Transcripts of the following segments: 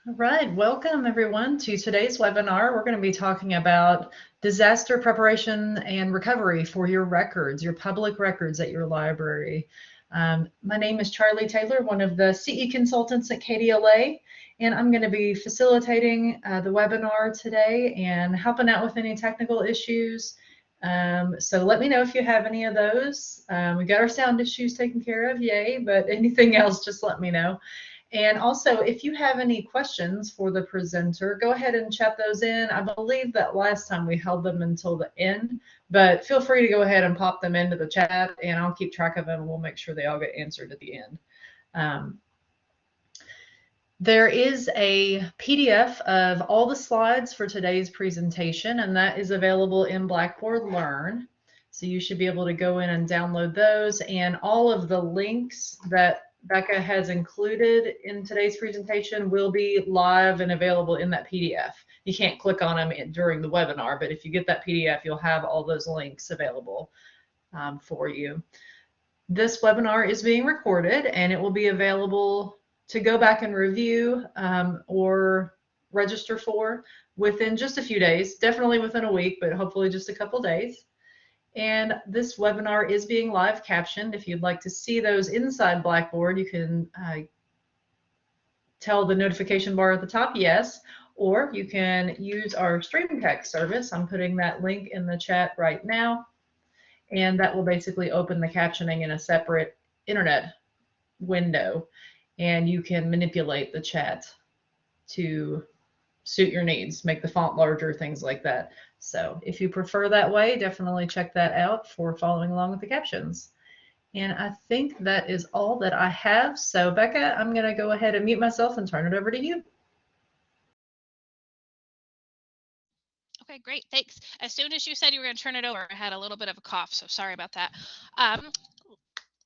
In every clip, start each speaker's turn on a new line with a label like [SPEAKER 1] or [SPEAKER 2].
[SPEAKER 1] All right, welcome everyone to today's webinar. We're going to be talking about disaster preparation and recovery for your records, your public records at your library. My name is Charlie Taylor, one of the CE consultants at KDLA, and I'm going to be facilitating the webinar today and helping out with any technical issues. So let me know if you have any of those. We got our sound issues taken care of, yay, but anything else, just let me know. And also, if you have any questions for the presenter, go ahead and chat those in. I believe that last time we held them until the end, but feel free to go ahead and pop them into the chat and I'll keep track of them and we'll make sure they all get answered at the end. There is a PDF of all the slides for today's presentation, and that is available in Blackboard Learn. So you should be able to go in and download those, and all of the links that Becca has included in today's presentation will be live and available in that PDF. You can't click on them during the webinar, but if you get that PDF, you'll have all those links available for you. This webinar is being recorded and it will be available to go back and review or register for within just a few days, definitely within a week, but hopefully just a couple days. And this webinar is being live captioned. If you'd like to see those inside Blackboard, you can tell the notification bar at the top yes, or you can use our stream text service. I'm putting that link in the chat right now, and that will basically open the captioning in a separate internet window, and you can manipulate the chat to suit your needs, make the font larger, things like that. So if you prefer that way, definitely check that out for following along with the captions. And I think that is all that I have. So Becca, I'm going to go ahead and mute myself and turn it over to you.
[SPEAKER 2] Okay, great, thanks. As soon as you said you were going to turn it over, I had a little bit of a cough, so sorry about that.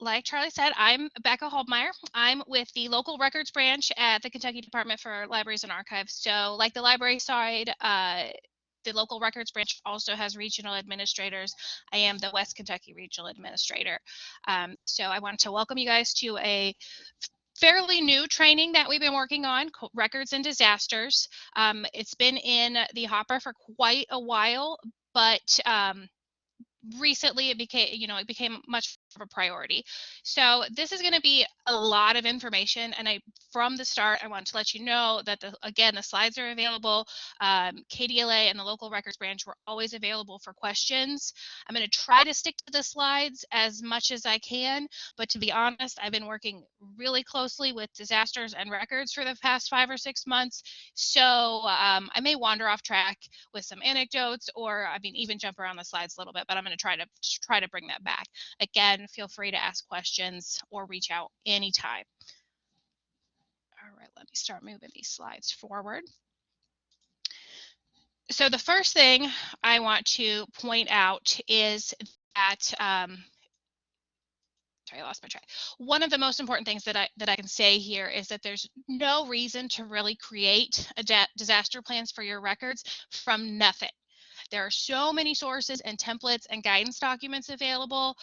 [SPEAKER 2] Like Charlie said, I'm Becca Holdmeyer. I'm with the local records branch at the Kentucky Department for Libraries and Archives. So like the library side, the local records branch also has regional administrators. I am the West Kentucky regional administrator. So I wanted to welcome you guys to a fairly new training that we've been working on, records and disasters. It's been in the hopper for quite a while, but recently it became much of a priority. So this is going to be a lot of information, and from the start I want to let you know that again the slides are available. KDLA and the local records branch were always available for questions. I'm going to try to stick to the slides as much as I can, but to be honest, I've been working really closely with disasters and records for the past 5 or 6 months, so I may wander off track with some anecdotes, or even jump around the slides a little bit, but I'm going to try to bring that back. Again, feel free to ask questions or reach out anytime. All right, let me start moving these slides forward. So the first thing I want to point out is that sorry, I lost my track. One of the most important things that I can say here is that there's no reason to really create disaster plans for your records from nothing. There are so many sources and templates and guidance documents available.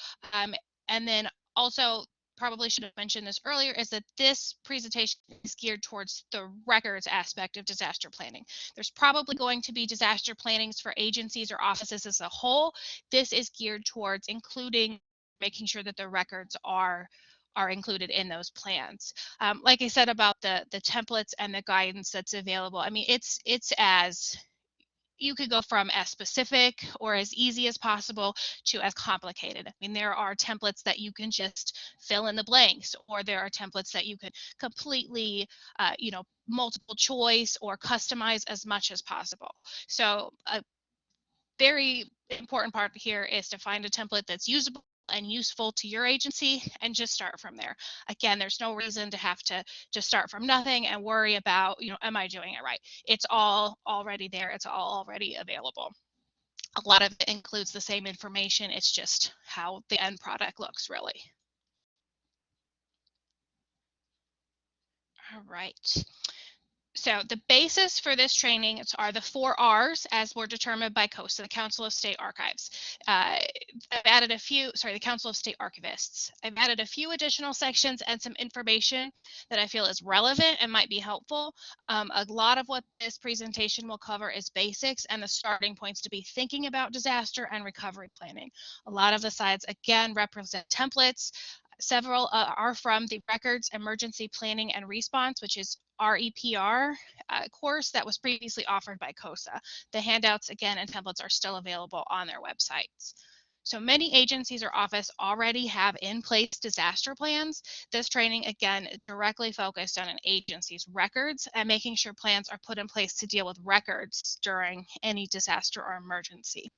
[SPEAKER 2] And then also, probably should have mentioned this earlier, is that this presentation is geared towards the records aspect of disaster planning. There's probably going to be disaster plannings for agencies or offices as a whole. This is geared towards including making sure that the records are included in those plans. Like I said about the templates and the guidance that's available, it's as you could go from as specific or as easy as possible to as complicated. There are templates that you can just fill in the blanks, or there are templates that you can completely, multiple choice or customize as much as possible. So a very important part here is to find a template that's usable and useful to your agency and just start from there. Again, there's no reason to have to just start from nothing and worry about, am I doing it right? It's all already there. It's all already available. A lot of it includes the same information. It's just how the end product looks, really. All right. So the basis for this training are the 4 R's as were determined by COSA, the Council of State Archives. I've added a few, sorry, the Council of State Archivists. I've added a few additional sections and some information that I feel is relevant and might be helpful. A lot of what this presentation will cover is basics and the starting points to be thinking about disaster and recovery planning. A lot of the slides, again, represent templates. Several are from the Records Emergency Planning and Response, which is REPR course that was previously offered by COSA. The handouts, again, and templates are still available on their websites. So many agencies or offices already have in place disaster plans. This training, again, is directly focused on an agency's records and making sure plans are put in place to deal with records during any disaster or emergency.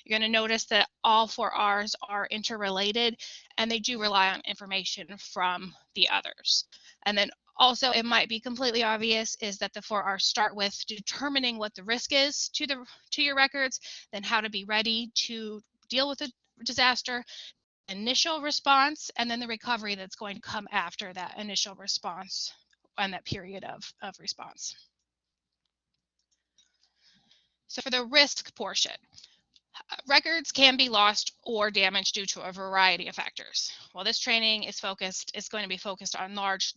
[SPEAKER 2] You're going to notice that all 4 R's are interrelated and they do rely on information from the others. And then also, it might be completely obvious is that the 4 R's start with determining what the risk is to your records, then how to be ready to deal with a disaster, initial response, and then the recovery that's going to come after that initial response and that period of response. So for the risk portion, records can be lost or damaged due to a variety of factors. While this training is going to be focused on large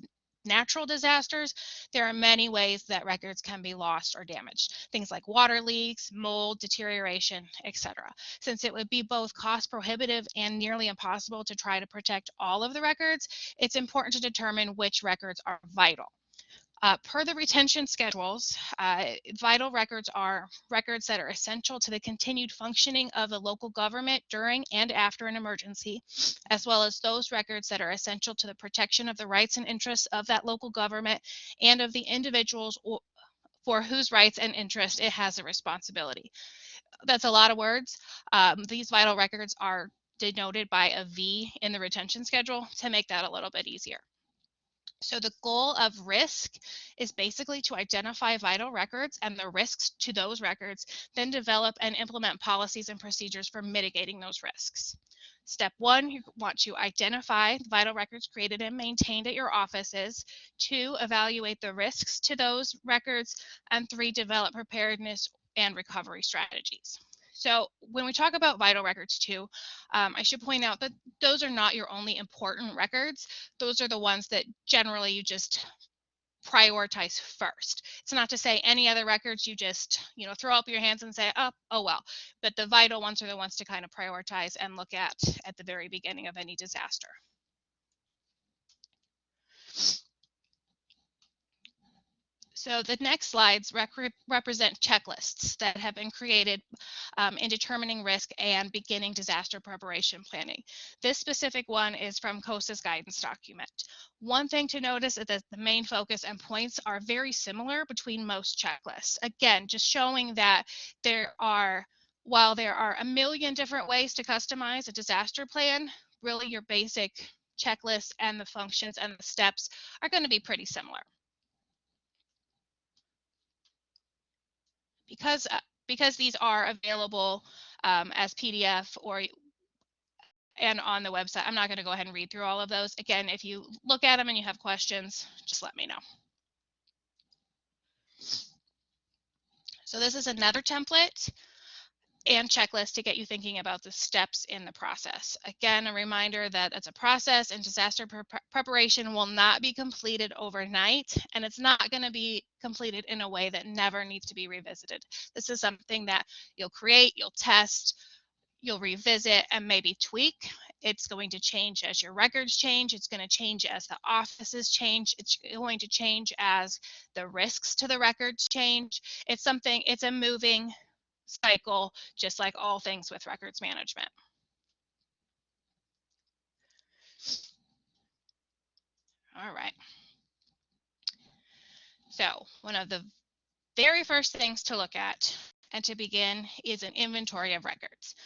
[SPEAKER 2] natural disasters, there are many ways that records can be lost or damaged. Things like water leaks, mold, deterioration, etc. Since it would be both cost prohibitive and nearly impossible to try to protect all of the records, it's important to determine which records are vital. Per the retention schedules, vital records are records that are essential to the continued functioning of the local government during and after an emergency, as well as those records that are essential to the protection of the rights and interests of that local government and of the individuals for whose rights and interests it has a responsibility. That's a lot of words. These vital records are denoted by a V in the retention schedule to make that a little bit easier. So the goal of risk is basically to identify vital records and the risks to those records, then develop and implement policies and procedures for mitigating those risks. Step 1, you want to identify vital records created and maintained at your offices. 2, evaluate the risks to those records. And 3, develop preparedness and recovery strategies. So when we talk about vital records too, I should point out that those are not your only important records. Those are the ones that generally you just prioritize first. It's not to say any other records you just, throw up your hands and say, oh well. But the vital ones are the ones to kind of prioritize and look at the very beginning of any disaster. So the next slides represent checklists that have been created in determining risk and beginning disaster preparation planning. This specific one is from COSA's guidance document. One thing to notice is that the main focus and points are very similar between most checklists. Again, just showing that while there are a million different ways to customize a disaster plan, really your basic checklist and the functions and the steps are going to be pretty similar. Because these are available as PDF and on the website, I'm not going to go ahead and read through all of those. Again, if you look at them and you have questions, just let me know. So this is another template and checklist to get you thinking about the steps in the process. Again, a reminder that it's a process and disaster preparation will not be completed overnight, and it's not going to be completed in a way that never needs to be revisited. This is something that you'll create, you'll test, you'll revisit and maybe tweak. It's going to change as your records change. It's going to change as the offices change. It's going to change as the risks to the records change. It's a moving cycle, just like all things with records management. All right. So one of the very first things to look at and to begin is an inventory of records.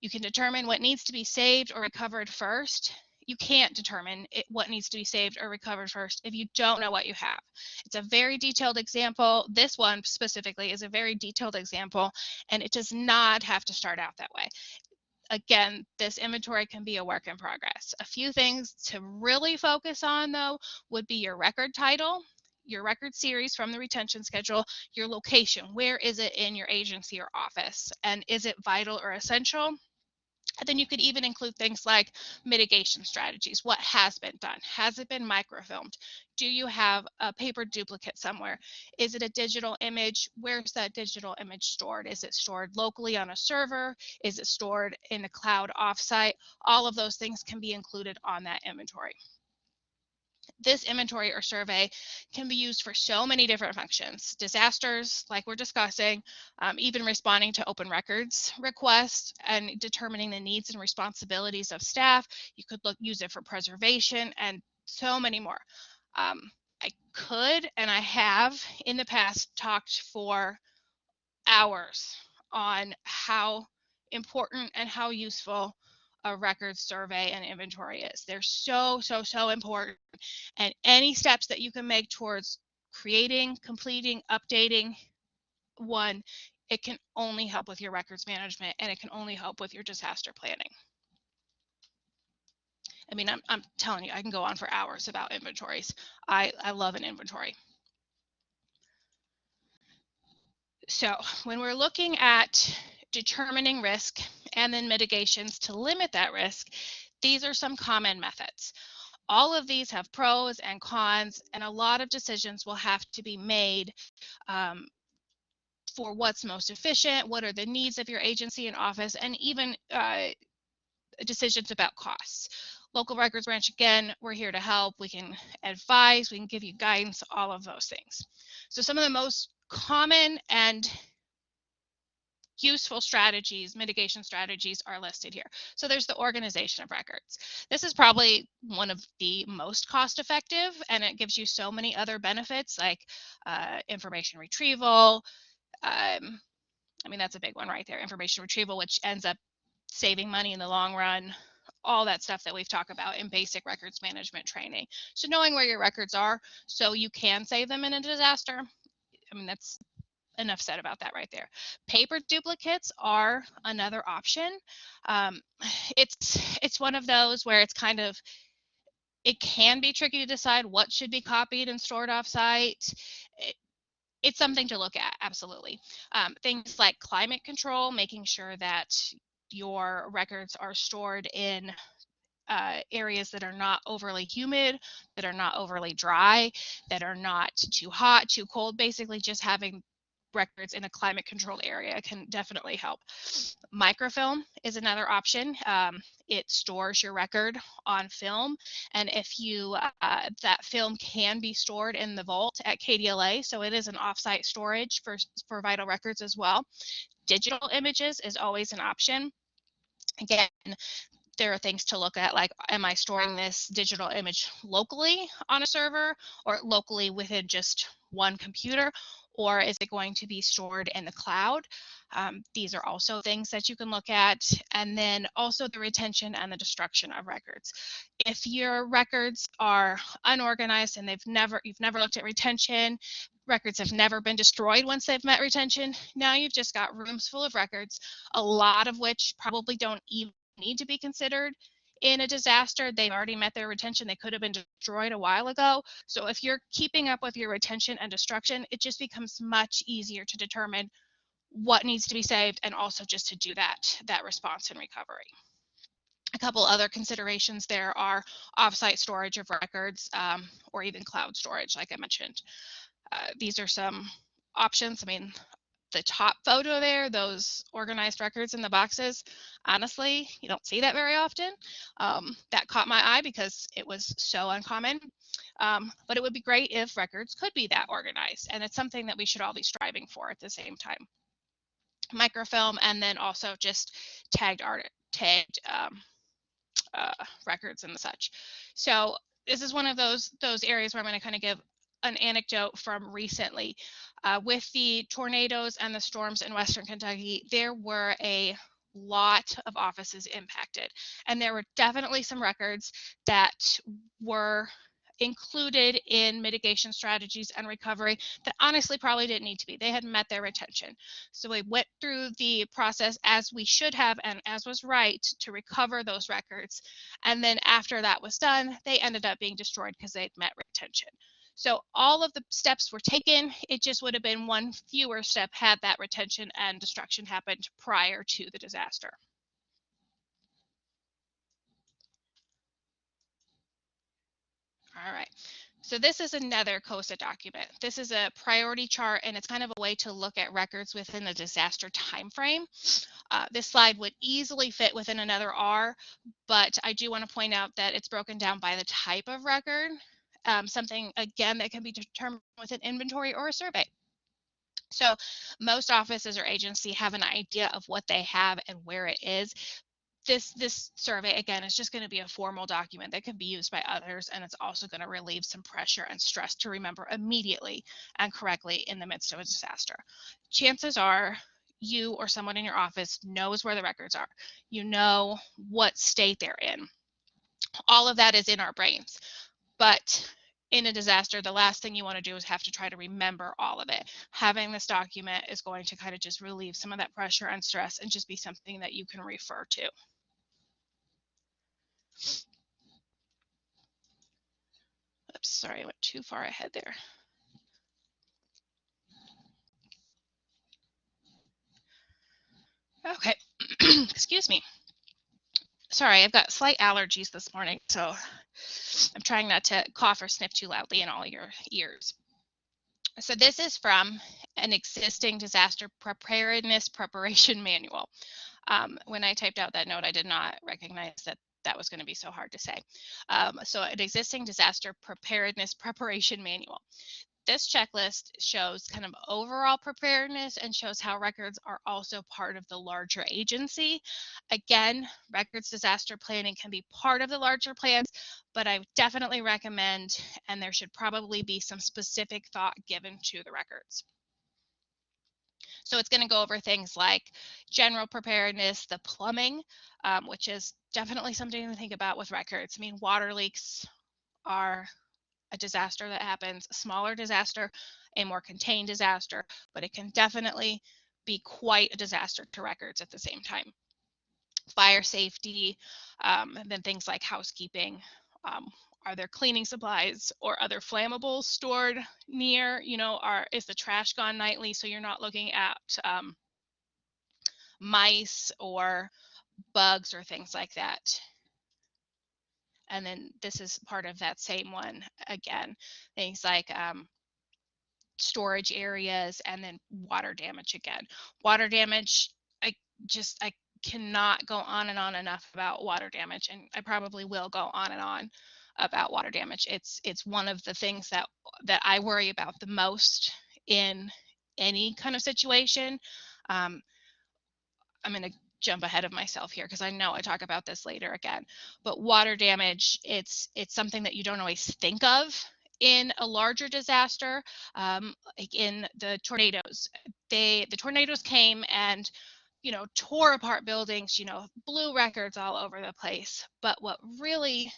[SPEAKER 2] You can determine what needs to be saved or recovered first. You can't determine what needs to be saved or recovered first if you don't know what you have. It's a very detailed example. This one specifically is a very detailed example, and it does not have to start out that way. Again, this inventory can be a work in progress. A few things to really focus on, though, would be your record title, your record series from the retention schedule, your location, where is it in your agency or office, and is it vital or essential? And then you could even include things like mitigation strategies. What has been done? Has it been microfilmed? Do you have a paper duplicate somewhere? Is it a digital image? Where's that digital image stored? Is it stored locally on a server? Is it stored in the cloud offsite? All of those things can be included on that inventory. This inventory or survey can be used for so many different functions. Disasters, like we're discussing, even responding to open records requests and determining the needs and responsibilities of staff. You could use it for preservation and so many more. I could, and I have in the past, talked for hours on how important and how useful a record survey and inventory is. They're so important, and any steps that you can make towards creating, completing, updating one, it can only help with your records management, and it can only help with your disaster planning. I mean, I'm telling you, I can go on for hours about inventories. I love an inventory. So when we're looking at determining risk and then mitigations to limit that risk, these are some common methods. All of these have pros and cons, and a lot of decisions will have to be made for what's most efficient, what are the needs of your agency and office, and even decisions about costs. Local records branch, again, we're here to help. We can advise, we can give you guidance, all of those things. So some of the most common and useful strategies, mitigation strategies, are listed here. So there's the organization of records. This is probably one of the most cost effective, and it gives you so many other benefits like information retrieval. I mean, that's a big one right there, information retrieval, which ends up saving money in the long run, all that stuff that we've talked about in basic records management training. So knowing where your records are so you can save them in a disaster, I mean, that's enough said about that right there. Paper duplicates are another option. It's one of those where it's kind of, it can be tricky to decide what should be copied and stored offsite. It's something to look at, absolutely. Things like climate control, making sure that your records are stored in areas that are not overly humid, that are not overly dry, that are not too hot, too cold. Basically, just having records in a climate controlled area can definitely help. Microfilm is another option. It stores your record on film, and if you that film can be stored in the vault at KDLA, so it is an offsite storage for vital records as well. Digital images is always an option. Again, there are things to look at, like, am I storing this digital image locally on a server or locally within just one computer, or is it going to be stored in the cloud? These are also things that you can look at. And then also the retention and the destruction of records. If your records are unorganized and you've never looked at retention, records have never been destroyed once they've met retention, now you've just got rooms full of records, a lot of which probably don't even need to be considered in a disaster. They've already met their retention. They could have been destroyed a while ago. So if you're keeping up with your retention and destruction, it just becomes much easier to determine what needs to be saved, and also just to do that response and recovery. A couple other considerations there are offsite storage of records, or even cloud storage, like I mentioned. These are some options. I mean, the top photo there, those organized records in the boxes, honestly, you don't see that very often. That caught my eye because it was so uncommon. But it would be great if records could be that organized, and it's something that we should all be striving for at the same time. Microfilm, and then also just tagged records and such. So this is one of those areas where I'm going to kind of give an anecdote from recently. With the tornadoes and the storms in Western Kentucky, there were a lot of offices impacted, and there were definitely some records that were included in mitigation strategies and recovery that honestly probably didn't need to be. They had met their retention. So we went through the process as we should have and as was right to recover those records. And then after that was done, they ended up being destroyed because they'd met retention. So all of the steps were taken. It just would have been one fewer step had that retention and destruction happened prior to the disaster. All right. So this is another COSA document. This is a priority chart, and it's kind of a way to look at records within the disaster timeframe. This slide would easily fit within another R, but I do want to point out that it's broken down by the type of record, something, again, that can be determined with an inventory or a survey. So most offices or agencies have an idea of what they have and where it is. This survey, again, is just going to be a formal document that can be used by others, and it's also going to relieve some pressure and stress to remember immediately and correctly in the midst of a disaster. Chances are you or someone in your office knows where the records are. You know what state they're in. All of that is in our brains. But in a disaster, the last thing you want to do is have to try to remember all of it. Having this document is going to kind of just relieve some of that pressure and stress and just be something that you can refer to. Oops, sorry, I went too far ahead there. Okay, excuse me. Sorry, I've got slight allergies this morning, so I'm trying not to cough or sniff too loudly in all your ears. So this is from an existing disaster preparedness preparation manual. When I typed out that note, I did not recognize that that was going to be so hard to say. So an existing disaster preparedness preparation manual. This checklist shows kind of overall preparedness and shows how records are also part of the larger agency. Again, records disaster planning can be part of the larger plans, but I definitely recommend, and there should probably be some specific thought given to the records. So it's going to go over things like general preparedness, the plumbing, which is definitely something to think about with records. I mean, water leaks are a disaster that happens, a smaller disaster, a more contained disaster, but it can definitely be quite a disaster to records at the same time. Fire safety, and then things like housekeeping. Are there cleaning supplies or other flammables stored near? You know, is the trash gone nightly so you're not looking at mice or bugs or things like that? And then this is part of that same one again, things like storage areas, and then water damage again. Water damage, I cannot go on and on enough about water damage, and I probably will go on and on about water damage. It's one of the things that I worry about the most in any kind of situation. I'm going to jump ahead of myself here because I know I talk about this later again, but water damage, it's something that you don't always think of in a larger disaster. Like in the tornadoes, the tornadoes came and, you know, tore apart buildings, you know, blew records all over the place. But what really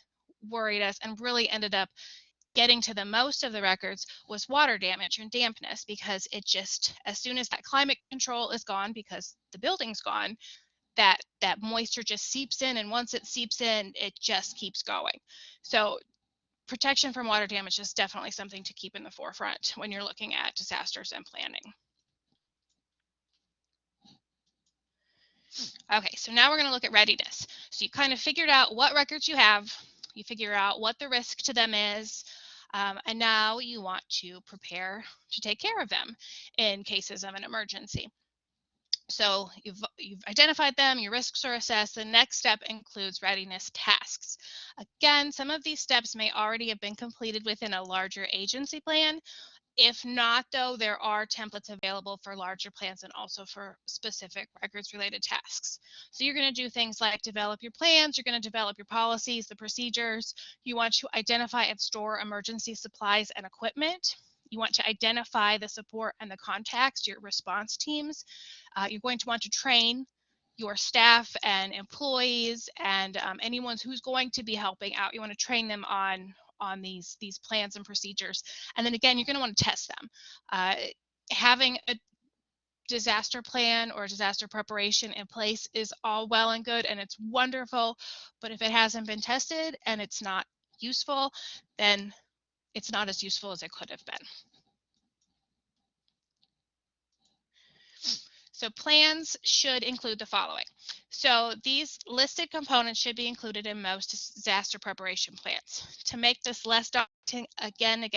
[SPEAKER 2] worried us and really ended up getting to the most of the records was water damage and dampness, because it just, as soon as that climate control is gone because the building's gone, that moisture just seeps in, and once it seeps in, it just keeps going. So protection from water damage is definitely something to keep in the forefront when you're looking at disasters and planning. Okay, so now we're going to look at readiness. So you kind of figured out what records you have, you figure out what the risk to them is, and now you want to prepare to take care of them in cases of an emergency. So you've identified them, your risks are assessed. The next step includes readiness tasks. Again, some of these steps may already have been completed within a larger agency plan. If not, though, there are templates available for larger plans and also for specific records related tasks. So you're going to do things like develop your plans, you're going to develop your policies, the procedures. You want to identify and store emergency supplies and equipment. You want to identify the support and the contacts, your response teams. You're going to want to train your staff and employees and anyone who's going to be helping out. You want to train them on these plans and procedures. And then again, you're going to want to test them. Having a disaster plan or disaster preparation in place is all well and good, and it's wonderful, but if it hasn't been tested and it's not useful, then it's not as useful as it could have been. So plans should include the following. So these listed components should be included in most disaster preparation plans. To make this less daunting, again,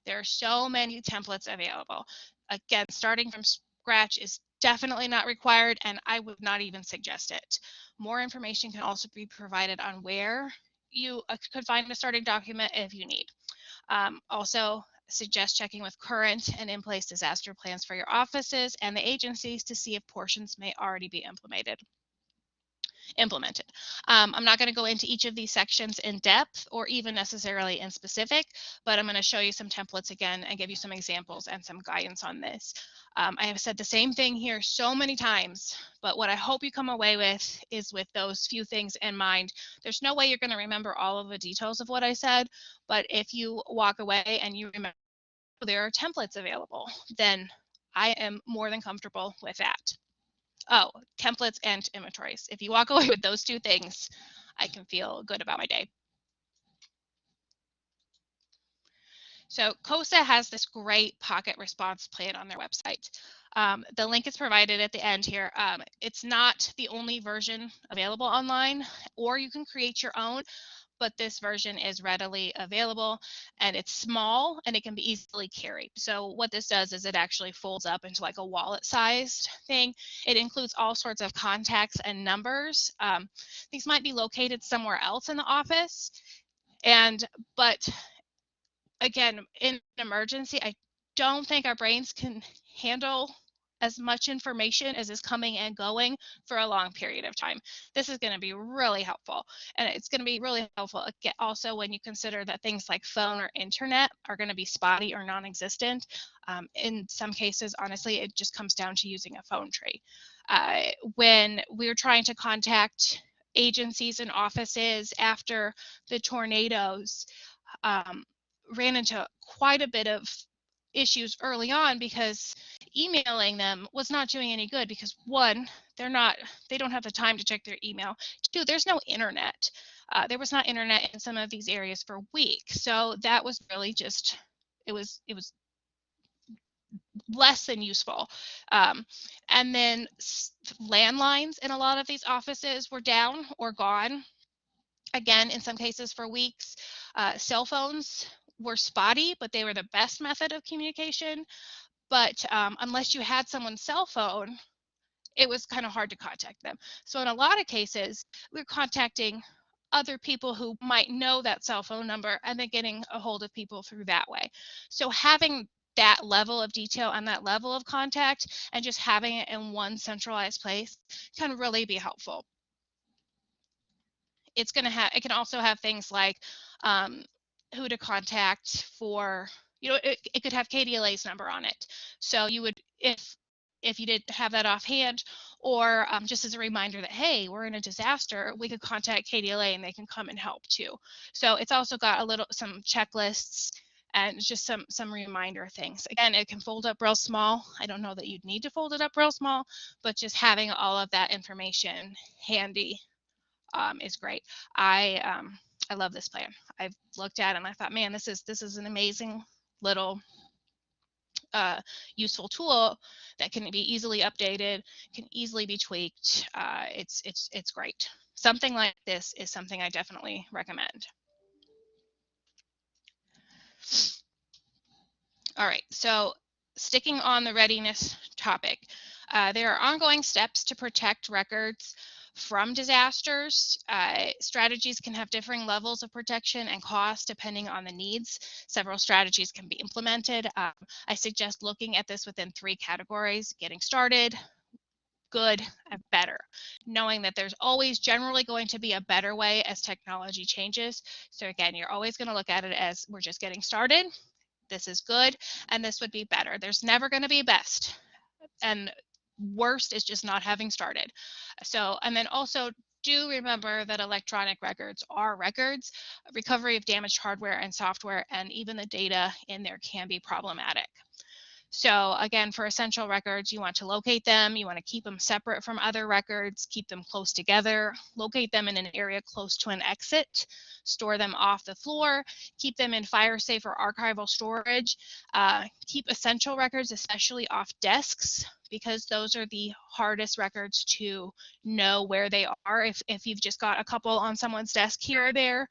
[SPEAKER 2] there are so many templates available. Again, starting from scratch is definitely not required, and I would not even suggest it. More information can also be provided on where you could find a starting document if you need. Also, suggest checking with current and in-place disaster plans for your offices and the agencies to see if portions may already be implemented. I'm not going to go into each of these sections in depth or even necessarily in specific, but I'm going to show you some templates again and give you some examples and some guidance on this. I have said the same thing here so many times, but what I hope you come away with is with those few things in mind. There's no way you're going to remember all of the details of what I said, but if you walk away and you remember there are templates available, then I am more than comfortable with that. Oh, templates and inventories. If you walk away with those two things, I can feel good about my day. So COSA has this great pocket response plan on their website. The link is provided at the end here. It's not the only version available online, or you can create your own, but this version is readily available, and it's small and it can be easily carried. So what this does is it actually folds up into like a wallet sized thing. It includes all sorts of contacts and numbers. These might be located somewhere else in the office, but again, in an emergency, I don't think our brains can handle as much information as is coming and going for a long period of time. This is going to be really helpful. And it's going to be really helpful also when you consider that things like phone or internet are going to be spotty or non-existent. In some cases, honestly, it just comes down to using a phone tree. When we're trying to contact agencies and offices after the tornadoes, ran into quite a bit of issues early on because emailing them was not doing any good because one, they don't have the time to check their email. Two, there's no internet. There was not internet in some of these areas for weeks. So that was really just, it was less than useful. And then landlines in a lot of these offices were down or gone. Again, in some cases for weeks. Cell phones were spotty, but they were the best method of communication. But unless you had someone's cell phone, it was kind of hard to contact them. So in a lot of cases, we're contacting other people who might know that cell phone number and then getting a hold of people through that way. So having that level of detail and that level of contact and just having it in one centralized place can really be helpful. It can also have things like who to contact for, it could have KDLA's number on it. So you would, if you didn't have that offhand, or just as a reminder that, hey, we're in a disaster, we could contact KDLA and they can come and help too. So it's also got some checklists and just some reminder things. Again, it can fold up real small. I don't know that you'd need to fold it up real small, but just having all of that information handy is great. I love this plan. I've looked at it and I thought, man, this is an amazing little useful tool that can be easily updated, can easily be tweaked. It's great. Something like this is something I definitely recommend. All right, so sticking on the readiness topic, there are ongoing steps to protect records from disasters. Strategies can have differing levels of protection and cost depending on the needs. Several strategies can be implemented. I suggest looking at this within 3 categories: getting started, good, and better, knowing that there's always generally going to be a better way as technology changes. So again, you're always going to look at it as we're just getting started. This is good, and this would be better. There's never going to be best, and worst is just not having started. So, and then also do remember that electronic records are records. Recovery of damaged hardware and software and even the data in there can be problematic. So again, for essential records, you want to locate them. You want to keep them separate from other records, keep them close together, locate them in an area close to an exit, store them off the floor, keep them in fire safe or archival storage, keep essential records, especially off desks, because those are the hardest records to know where they are. If you've just got a couple on someone's desk here or there,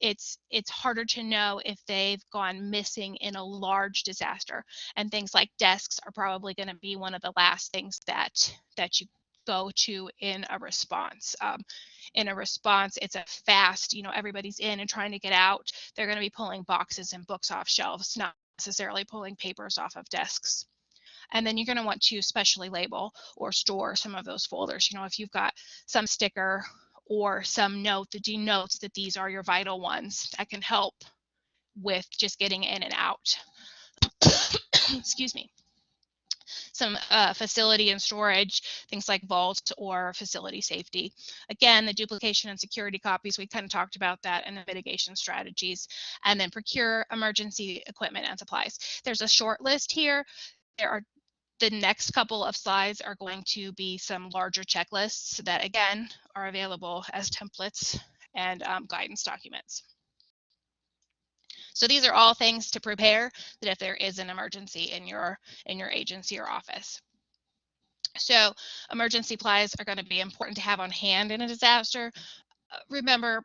[SPEAKER 2] it's harder to know if they've gone missing in a large disaster. And things like desks are probably going to be one of the last things that you go to in a response. In a response, it's a fast, everybody's in and trying to get out. They're going to be pulling boxes and books off shelves, not necessarily pulling papers off of desks. And then you're going to want to specially label or store some of those folders. If you've got some sticker or some note that denotes that these are your vital ones, that can help with just getting in and out. Excuse me. Some facility and storage, things like vaults or facility safety. Again, the duplication and security copies, we kind of talked about that in the mitigation strategies. And then procure emergency equipment and supplies. There's a short list here. The next couple of slides are going to be some larger checklists that, again, are available as templates and guidance documents. So these are all things to prepare that if there is an emergency in your agency or office. So emergency supplies are going to be important to have on hand in a disaster. Remember,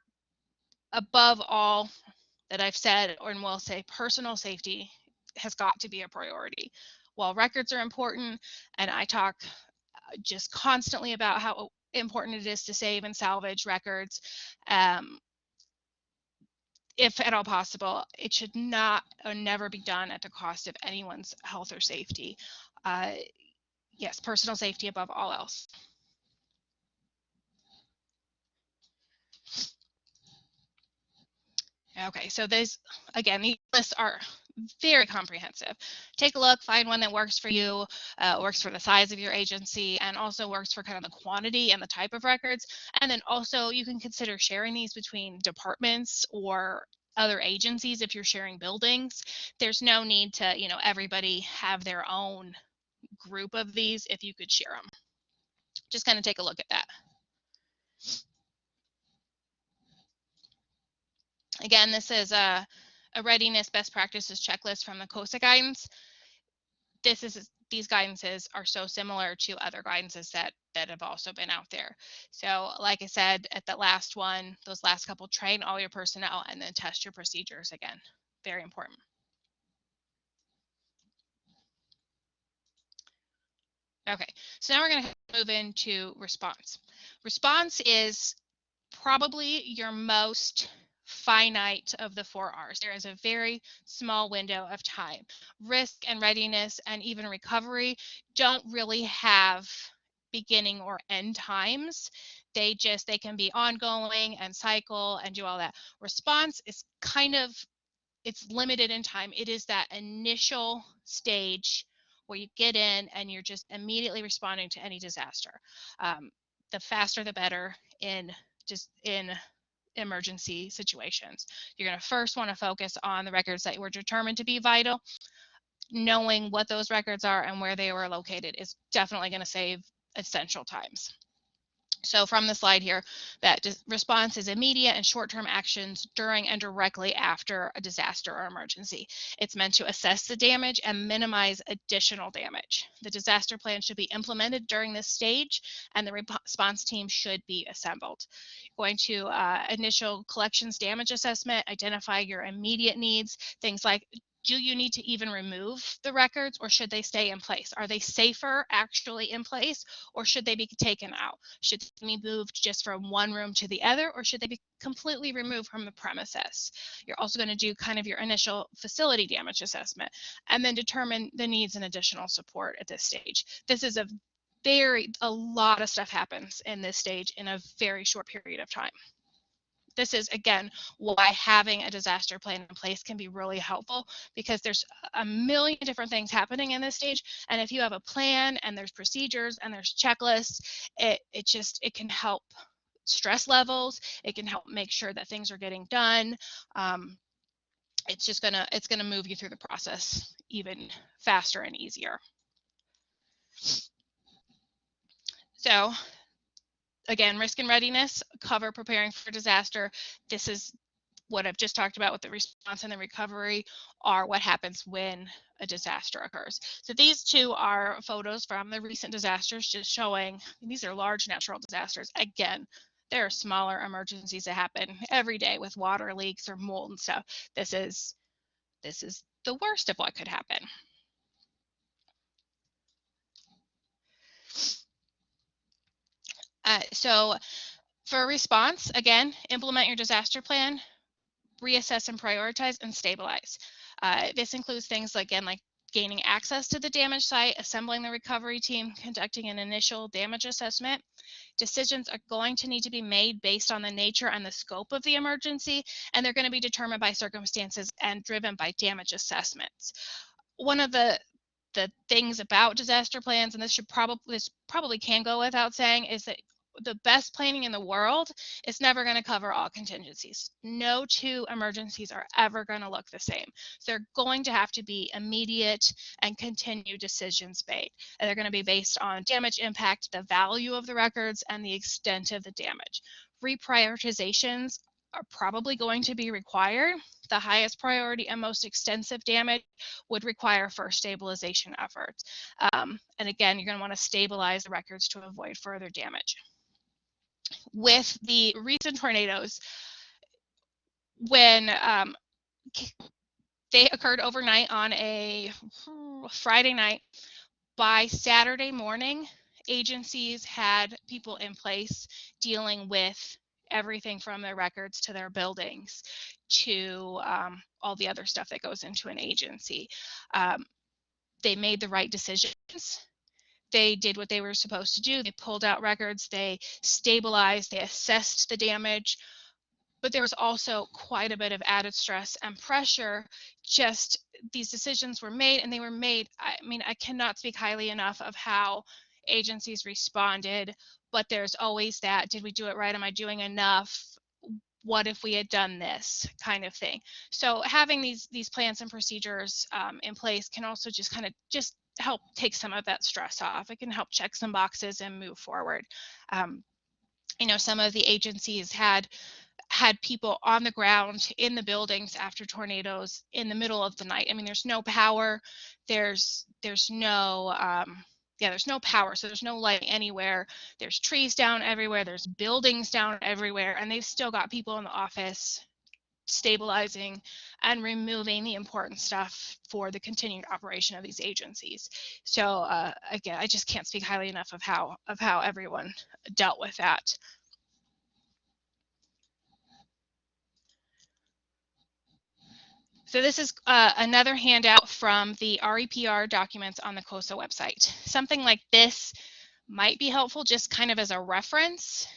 [SPEAKER 2] above all that I've said, and will say, personal safety has got to be a priority. While records are important, and I talk just constantly about how important it is to save and salvage records, if at all possible, it should not or never be done at the cost of anyone's health or safety. Yes, personal safety above all else. Okay, so these lists are very comprehensive. Take a look, find one that works for you, works for the size of your agency, and also works for kind of the quantity and the type of records. And then also you can consider sharing these between departments or other agencies if you're sharing buildings. There's no need to, everybody have their own group of these if you could share them. Just kind of take a look at that. Again, this is a readiness best practices checklist from the COSA guidance. These guidances are so similar to other guidances that have also been out there. So like I said at the last one, those last couple, train all your personnel and then test your procedures again. Very important. Okay, so now we're going to move into response. Response is probably your most finite of the 4 R's. There is a very small window of time. Risk and readiness and even recovery don't really have beginning or end times. They can be ongoing and cycle and do all that. Response is it's limited in time. It is that initial stage where you get in and you're just immediately responding to any disaster. The faster the better in emergency situations. You're going to first want to focus on the records that were determined to be vital. Knowing what those records are and where they were located is definitely going to save essential times. So from the slide here, that response is immediate and short-term actions during and directly after a disaster or emergency. It's meant to assess the damage and minimize additional damage. The disaster plan should be implemented during this stage, and the response team should be assembled. Going to initial collections damage assessment, identify your immediate needs, things like, do you need to even remove the records or should they stay in place? Are they safer actually in place or should they be taken out? Should they be moved just from one room to the other or should they be completely removed from the premises? You're also going to do kind of your initial facility damage assessment and then determine the needs and additional support at this stage. This is a lot of stuff happens in this stage in a very short period of time. This is, again, why having a disaster plan in place can be really helpful because there's a million different things happening in this stage. And if you have a plan and there's procedures and there's checklists, it can help stress levels. It can help make sure that things are getting done. it's gonna move you through the process even faster and easier. So again, risk and readiness, cover preparing for disaster. This is what I've just talked about with the response and the recovery, are what happens when a disaster occurs. So these two are photos from the recent disasters, just showing these are large natural disasters. Again, there are smaller emergencies that happen every day with water leaks or mold and stuff. This is the worst of what could happen. So for a response, again, implement your disaster plan, reassess and prioritize, and stabilize. This includes things like, again, like gaining access to the damage site, assembling the recovery team, conducting an initial damage assessment. Decisions are going to need to be made based on the nature and the scope of the emergency, and they're going to be determined by circumstances and driven by damage assessments. One of the things about disaster plans, and this probably can go without saying, is that the best planning in the world is never going to cover all contingencies. No two emergencies are ever going to look the same. So they're going to have to be immediate and continued decisions made. And they're going to be based on damage impact, the value of the records, and the extent of the damage. Reprioritizations are probably going to be required. The highest priority and most extensive damage would require first stabilization efforts. And again, you're going to want to stabilize the records to avoid further damage. With the recent tornadoes, when they occurred overnight on a Friday night, by Saturday morning, agencies had people in place dealing with everything from their records to their buildings to all the other stuff that goes into an agency. They made the right decisions. They did what they were supposed to do. They pulled out records, they stabilized, they assessed the damage, but there was also quite a bit of added stress and pressure. Just these decisions were made, and they were made, I mean, I cannot speak highly enough of how agencies responded, but there's always that, did we do it right? Am I doing enough? What if we had done this kind of thing? So having these plans and procedures in place can also just kind of just help take some of that stress off. It can help check some boxes and move forward. You know, some of the agencies had people on the ground in the buildings after tornadoes in the middle of the night. I mean, there's no power, there's no there's no power, so there's no light anywhere. There's trees down everywhere, there's buildings down everywhere, and they've still got people in the office stabilizing and removing the important stuff for the continued operation of these agencies. So again, I just can't speak highly enough of how everyone dealt with that. So this is another handout from the REPR documents on the COSA website. Something like this might be helpful just kind of as a reference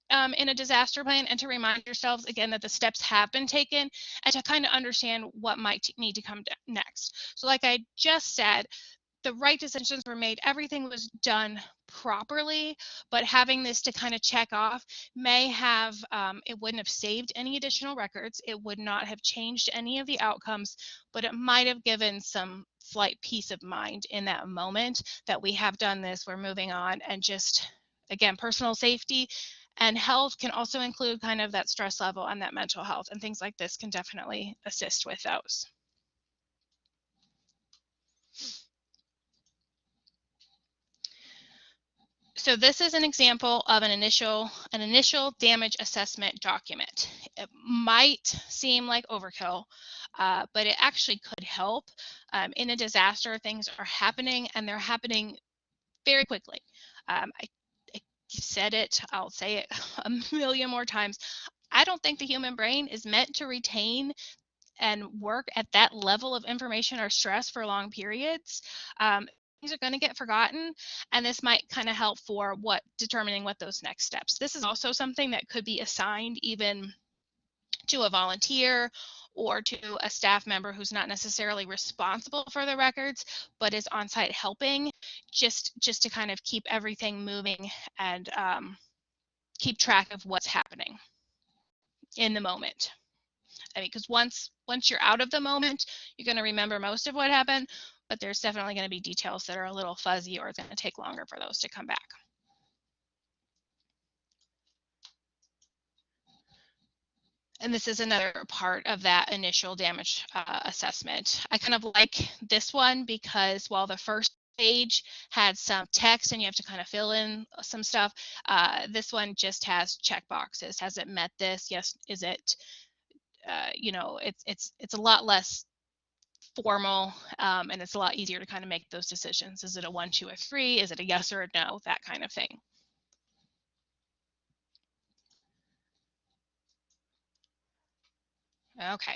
[SPEAKER 2] in a disaster plan, and to remind yourselves again that the steps have been taken and to kind of understand what might need to come next. So like I just said, the right decisions were made, everything was done properly, but having this to kind of check off may have, it wouldn't have saved any additional records, it would not have changed any of the outcomes, but it might have given some slight peace of mind in that moment that we have done this, we're moving on. And just, again, personal safety and health can also include kind of that stress level and that mental health, and things like this can definitely assist with those. So this is an example of an initial damage assessment document. It might seem like overkill, but it actually could help. In a disaster, things are happening, and they're happening very quickly. I said it, I'll say it a million more times. I don't think the human brain is meant to retain and work at that level of information or stress for long periods. Things are going to get forgotten, and this might kind of help for determining what those next steps. This is also something that could be assigned even to a volunteer or to a staff member who's not necessarily responsible for the records, but is on site helping, just to kind of keep everything moving and keep track of what's happening in the moment. I mean, because once you're out of the moment, you're going to remember most of what happened, but there's definitely going to be details that are a little fuzzy, or it's going to take longer for those to come back. And this is another part of that initial damage assessment. I kind of like this one because while the first page had some text and you have to kind of fill in some stuff, this one just has check boxes. Has it met this? Yes. Is it, you know, it's a lot less formal, and it's a lot easier to kind of make those decisions. Is it a 1, 2, or 3? Is it a yes or a no? That kind of thing. Okay,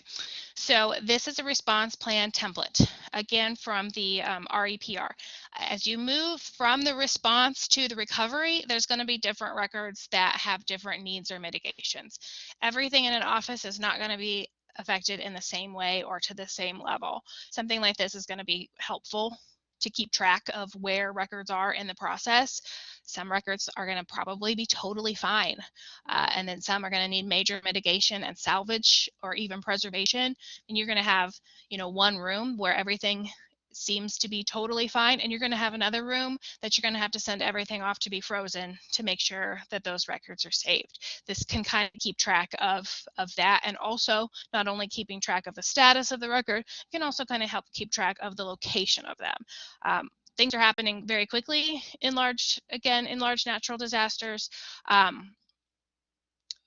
[SPEAKER 2] so this is a response plan template, again from the REPR. As you move from the response to the recovery, there's going to be different records that have different needs or mitigations. Everything in an office is not going to be affected in the same way or to the same level. Something like this is going to be helpful to keep track of where records are in the process. Some records are going to probably be totally fine, and then some are going to need major mitigation and salvage or even preservation. And you're going to have, you know, one room where everything seems to be totally fine, and you're going to have another room that you're going to have to send everything off to be frozen to make sure that those records are saved. This can kind of keep track of that, and also not only keeping track of the status of the record, can also kind of help keep track of the location of them. Things are happening very quickly in large natural disasters.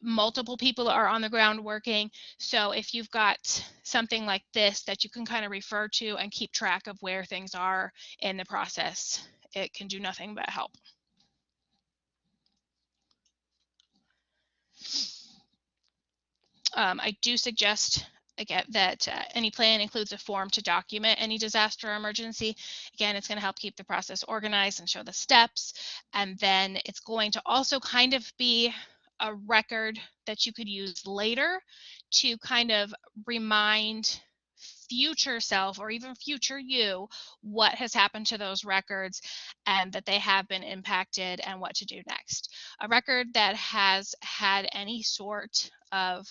[SPEAKER 2] Multiple people are on the ground working. So if you've got something like this that you can kind of refer to and keep track of where things are in the process, it can do nothing but help. I do suggest again that any plan includes a form to document any disaster or emergency. Again, it's going to help keep the process organized and show the steps. And then it's going to also kind of be a record that you could use later to kind of remind future self or even future you what has happened to those records and that they have been impacted and what to do next. A record that has had any sort of,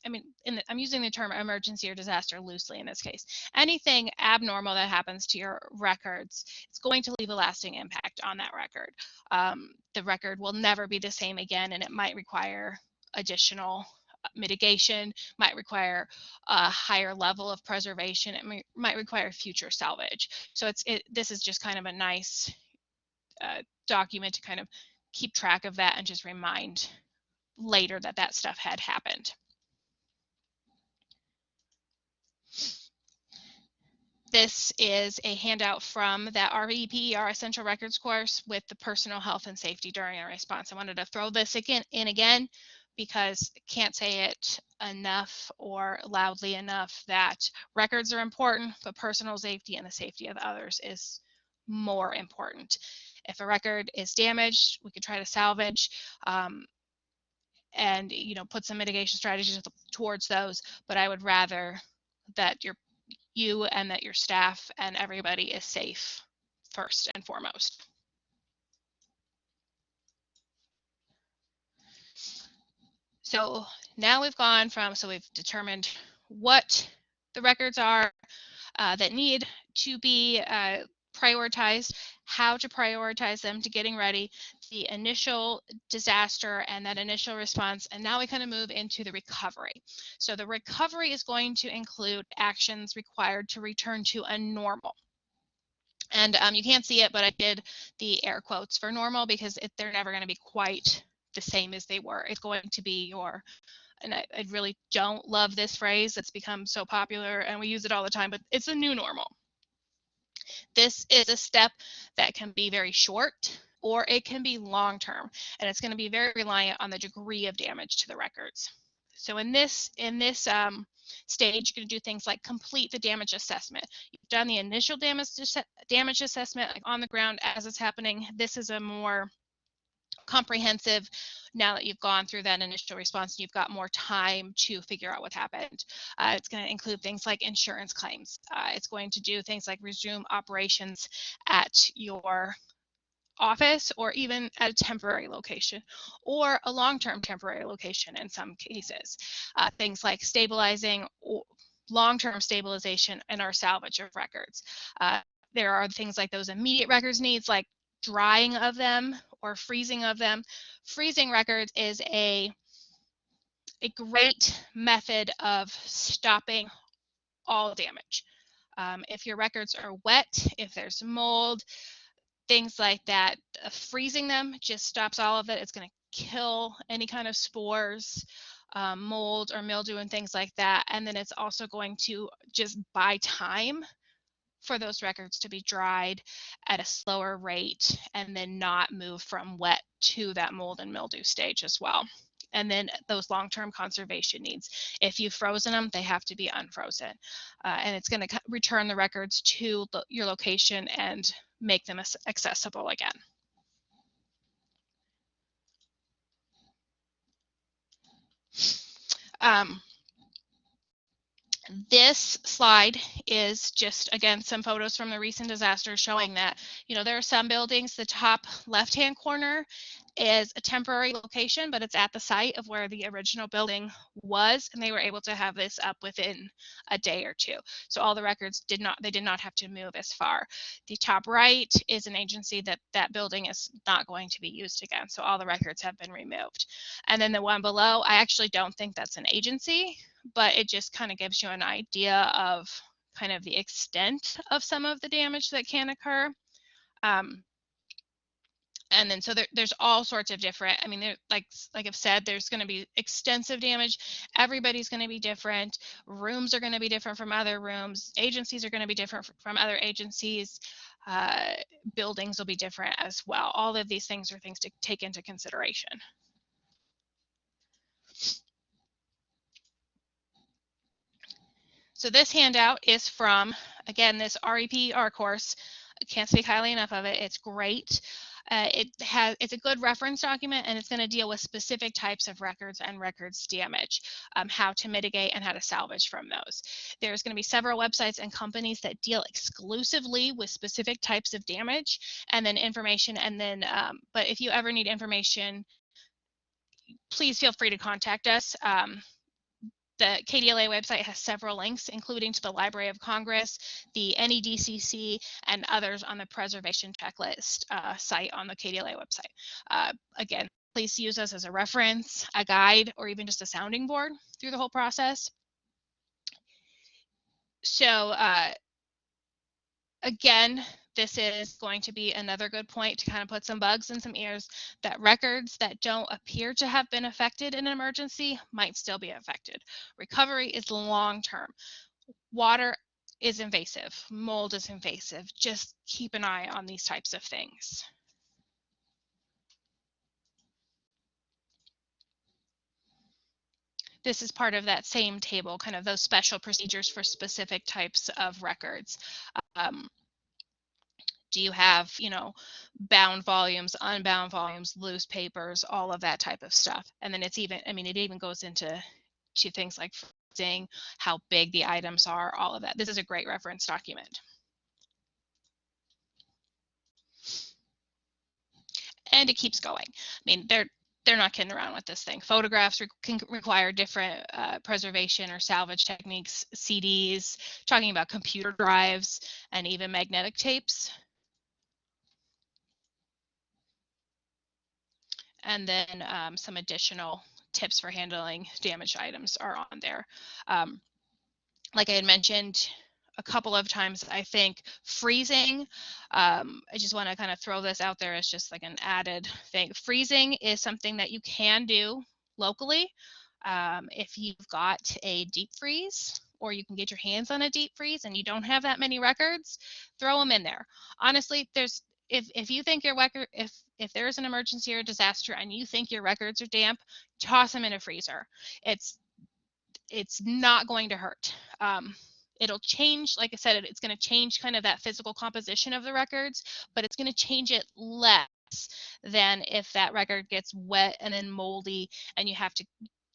[SPEAKER 2] I mean, I'm using the term emergency or disaster loosely in this case. Anything abnormal that happens to your records, it's going to leave a lasting impact on that record. The record will never be the same again, and it might require additional mitigation, might require a higher level of preservation, it might require future salvage. So this is just kind of a nice document to kind of keep track of that and just remind later that that stuff had happened. This is a handout from that REPR Essential Records course with the personal health and safety during a response. I wanted to throw this again because I can't say it enough or loudly enough that records are important, but personal safety and the safety of others is more important. If a record is damaged, we could try to salvage and put some mitigation strategies towards those, but I would rather that you and that your staff and everybody is safe first and foremost. So now we've determined what the records are that need to be prioritized, how to prioritize them to getting ready, the initial disaster and that initial response, and now we kind of move into the recovery. So the recovery is going to include actions required to return to a normal. And you can't see it, but I did the air quotes for normal because they're never going to be quite the same as they were. It's going to be and I really don't love this phrase. It's become so popular and we use it all the time, but it's a new normal. This is a step that can be very short or it can be long-term, and it's going to be very reliant on the degree of damage to the records. So in this stage, you're going to do things like complete the damage assessment. You've done the initial damage assessment, like on the ground as it's happening. This is a more comprehensive, now that you've gone through that initial response, you've got more time to figure out what happened. It's going to include things like insurance claims. It's going to do things like resume operations at your office or even at a temporary location or a long-term temporary location in some cases. Things like stabilizing or long-term stabilization in our salvage of records. There are things like those immediate records needs, like drying of them or freezing of them. Freezing records is a great method of stopping all damage. If your records are wet, if there's mold, things like that, freezing them just stops all of it. It's going to kill any kind of spores, mold or mildew and things like that. And then it's also going to just buy time for those records to be dried at a slower rate and then not move from wet to that mold and mildew stage as well. And then those long-term conservation needs. If you've frozen them, they have to be unfrozen. And it's going to return the records to your location and make them accessible again. This slide is just, again, some photos from the recent disaster showing that, there are some buildings, the top left-hand corner is a temporary location, but it's at the site of where the original building was, and they were able to have this up within a day or two. So all the records did not have to move as far. The top right is an agency that building is not going to be used again. So all the records have been removed. And then the one below, I actually don't think that's an agency, but it just kind of gives you an idea of kind of the extent of some of the damage that can occur. And then so there's all sorts of different, I mean, like I've said, there's going to be extensive damage. Everybody's going to be different. Rooms are going to be different from other rooms. Agencies are going to be different from other agencies. Buildings will be different as well. All of these things are things to take into consideration. So this handout is from, again, this REPR course. I can't speak highly enough of it. It's great. It's a good reference document, and it's going to deal with specific types of records and records damage, how to mitigate and how to salvage from those. There's going to be several websites and companies that deal exclusively with specific types of damage, and then information. And then, but if you ever need information, please feel free to contact us. The KDLA website has several links, including to the Library of Congress, the NEDCC, and others on the preservation checklist site on the KDLA website. Again, please use us as a reference, a guide, or even just a sounding board through the whole process. So again, this is going to be another good point to kind of put some bugs in some ears, that records that don't appear to have been affected in an emergency might still be affected. Recovery is long-term. Water is invasive. Mold is invasive. Just keep an eye on these types of things. This is part of that same table, kind of those special procedures for specific types of records. Do you have, bound volumes, unbound volumes, loose papers, all of that type of stuff? And then it's even, it even goes into things like freezing, how big the items are, all of that. This is a great reference document. And it keeps going. They're not kidding around with this thing. Photographs can require different preservation or salvage techniques, CDs, talking about computer drives, and even magnetic tapes. And then some additional tips for handling damaged items are on there. Like I had mentioned a couple of times, I think freezing, I just want to kind of throw this out there as just like an added thing. Freezing is something that you can do locally. If you've got a deep freeze, or you can get your hands on a deep freeze and you don't have that many records, throw them in there. Honestly, if you think your record, if there is an emergency or a disaster and you think your records are damp, toss them in a freezer. It's not going to hurt. It'll change, like I said, it's going to change kind of that physical composition of the records, but it's going to change it less than if that record gets wet and then moldy and you have to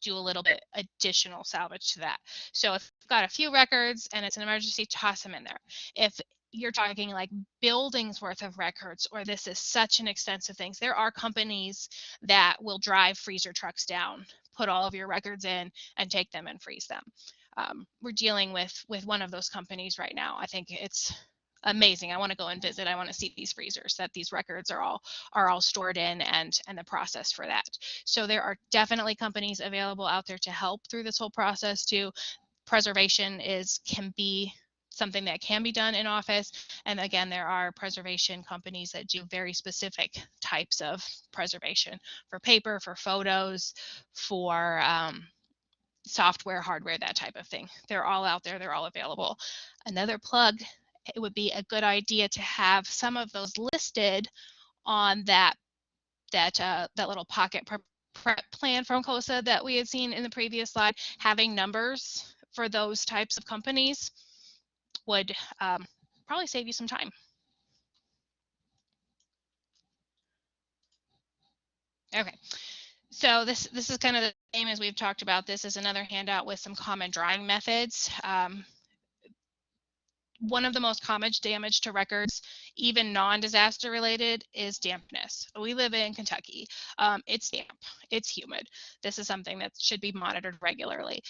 [SPEAKER 2] do a little bit additional salvage to that. So if you've got a few records and it's an emergency, toss them in there. If you're talking like buildings worth of records, or this is such an extensive thing. There are companies that will drive freezer trucks down, put all of your records in, and take them and freeze them. We're dealing with one of those companies right now. I think it's amazing. I want to go and visit. I want to see these freezers that these records are all stored in, and the process for that. So there are definitely companies available out there to help through this whole process too. Preservation can be something that can be done in office. And again, there are preservation companies that do very specific types of preservation for paper, for photos, for software, hardware, that type of thing. They're all out there. They're all available. Another plug, it would be a good idea to have some of those listed on that little pocket prep plan from COSA that we had seen in the previous slide. Having numbers for those types of companies would probably save you some time. Okay, so this is kind of the same as we've talked about. This is another handout with some common drying methods. One of the most common damage to records, even non-disaster related, is dampness. We live in Kentucky. It's damp, it's humid. This is something that should be monitored regularly.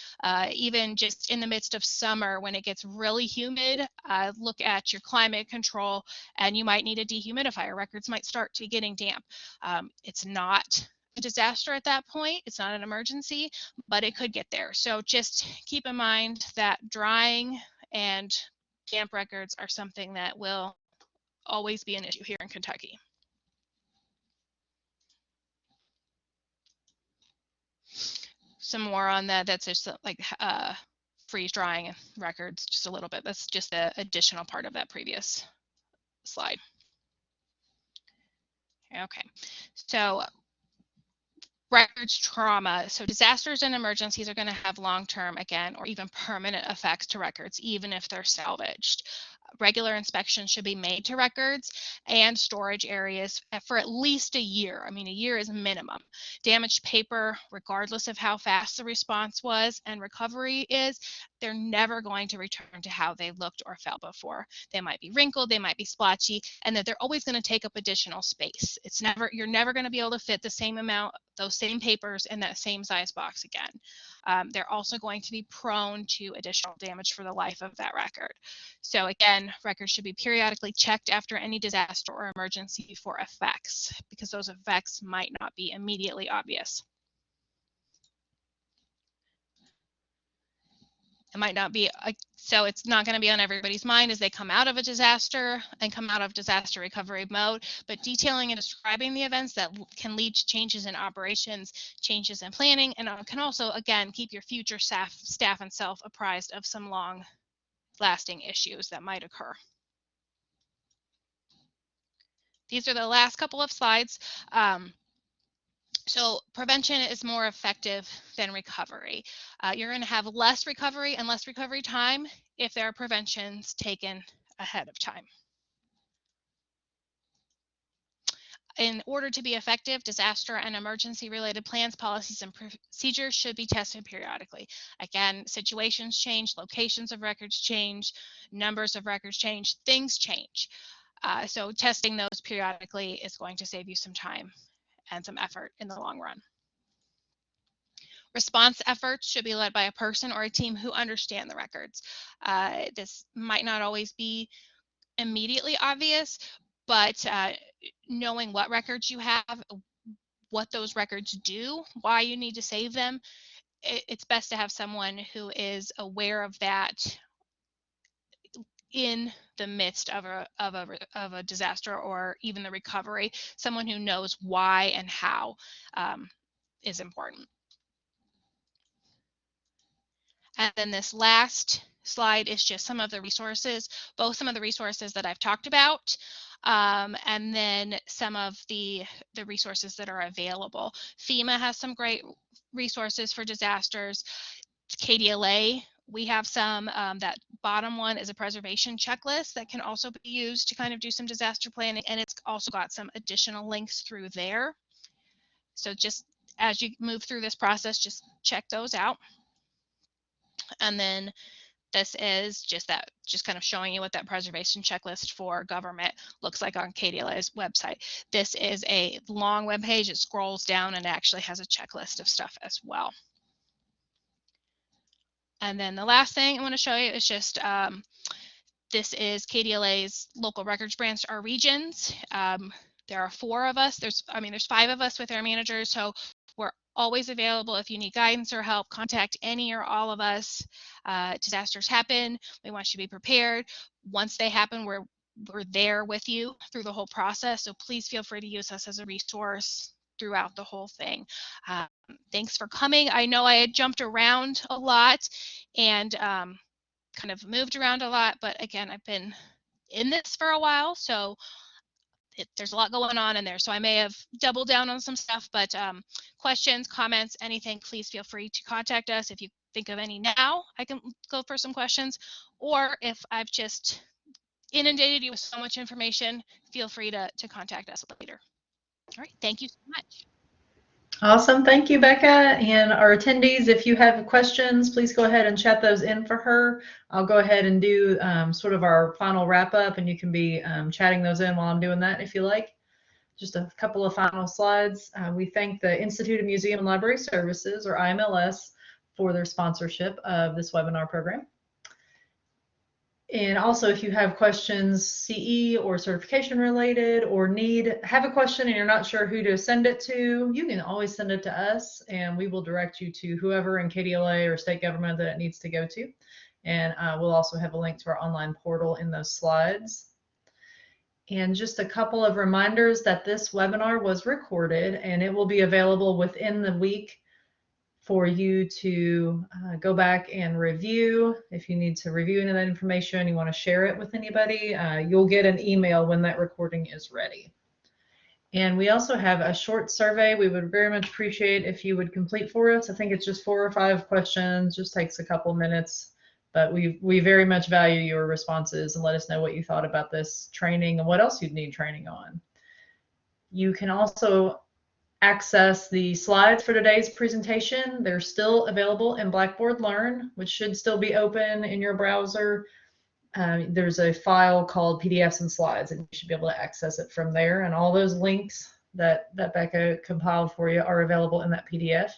[SPEAKER 2] Even just in the midst of summer, when it gets really humid, look at your climate control, and you might need a dehumidifier. Records might start to getting damp. It's not a disaster at that point. It's not an emergency, but it could get there. So just keep in mind that drying and damp records are something that will always be an issue here in Kentucky. Some more on that. That's just like freeze drying records, just a little bit. That's just the additional part of that previous slide. Okay, so records trauma. So disasters and emergencies are going to have long-term, again, or even permanent effects to records, even if they're salvaged. Regular inspections should be made to records and storage areas for at least a year. I mean, a year is minimum. Damaged paper, regardless of how fast the response was and recovery is, they're never going to return to how they looked or felt before. They might be wrinkled, they might be splotchy, and that they're always going to take up additional space. You're never going to be able to fit the same amount, those same papers in that same size box again. They're also going to be prone to additional damage for the life of that record. So again, records should be periodically checked after any disaster or emergency for effects, because those effects might not be immediately obvious. It might not be, so it's not going to be on everybody's mind as they come out of a disaster and come out of disaster recovery mode, but detailing and describing the events that can lead to changes in operations, changes in planning, and can also, again, keep your future staff and self apprised of some long-lasting issues that might occur. These are the last couple of slides. So prevention is more effective than recovery. You're going to have less recovery and less recovery time if there are preventions taken ahead of time. In order to be effective, disaster and emergency related plans, policies, and procedures should be tested periodically. Again, situations change, locations of records change, numbers of records change, things change. So testing those periodically is going to save you some time and some effort in the long run. Response efforts should be led by a person or a team who understand the records. This might not always be immediately obvious, but knowing what records you have, what those records do, why you need to save them, it's best to have someone who is aware of that in the midst of a disaster or even the recovery. Someone who knows why and how is important. And then this last slide is just some of the resources, both some of the resources that I've talked about, and then some of the resources that are available. FEMA has some great resources for disasters. KDLA, we have some. That bottom one is a preservation checklist that can also be used to kind of do some disaster planning, and it's also got some additional links through there. So just as you move through this process, just check those out. And then this is just kind of showing you what that preservation checklist for government looks like on KDLA's website. This is a long web page. It scrolls down and actually has a checklist of stuff as well. And then the last thing I want to show you is just this is KDLA's local records branch, our regions. There are 4 of us. There's 5 of us with our managers, so we're always available if you need guidance or help. Contact any or all of us. Disasters happen. We want you to be prepared. Once they happen, we're there with you through the whole process. So please feel free to use us as a resource throughout the whole thing. Thanks for coming. I know I had jumped around a lot and kind of moved around a lot, but again, I've been in this for a while, so there's a lot going on in there. So I may have doubled down on some stuff, but questions, comments, anything, please feel free to contact us. If you think of any now, I can go for some questions, or if I've just inundated you with so much information, feel free to contact us later. All right, thank you so much.
[SPEAKER 1] Awesome. Thank you, Becca. And our attendees, if you have questions, please go ahead and chat those in for her. I'll go ahead and do sort of our final wrap up, and you can be chatting those in while I'm doing that if you like. Just a couple of final slides. We thank the Institute of Museum and Library Services, or IMLS, for their sponsorship of this webinar program. And also, if you have questions, CE or certification related, or have a question and you're not sure who to send it to, you can always send it to us, and we will direct you to whoever in KDLA or state government that it needs to go to. And we'll also have a link to our online portal in those slides. And just a couple of reminders that this webinar was recorded, and it will be available within the week for you to go back and review. If you need to review any of that information, you want to share it with anybody, you'll get an email when that recording is ready. And we also have a short survey we would very much appreciate if you would complete for us. I think it's just 4 or 5 questions, just takes a couple minutes, but we very much value your responses, and let us know what you thought about this training and what else you'd need training on. You can also access the slides for today's presentation. They're still available in Blackboard Learn, which should still be open in your browser. There's a file called PDFs and Slides, and you should be able to access it from there. And all those links that Becca compiled for you are available in that PDF.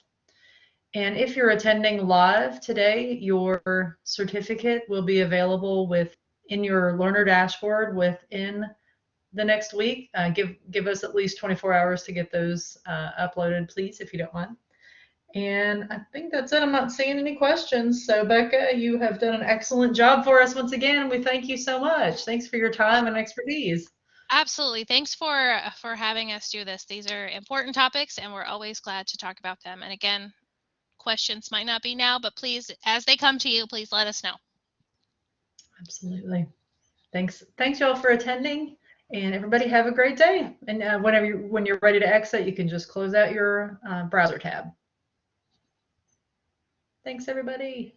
[SPEAKER 1] And if you're attending live today, your certificate will be available in your learner dashboard within the next week. Give us at least 24 hours to get those uploaded, please, if you don't mind. And I think that's it. I'm not seeing any questions. So Becca, you have done an excellent job for us once again. We thank you so much. Thanks for your time and expertise.
[SPEAKER 2] Absolutely. Thanks for having us do this. These are important topics, and we're always glad to talk about them. And again, questions might not be now, but please, as they come to you, please let us know.
[SPEAKER 1] Absolutely. Thanks y'all for attending, and everybody have a great day. And when you're ready to exit, you can just close out your browser tab. Thanks, everybody.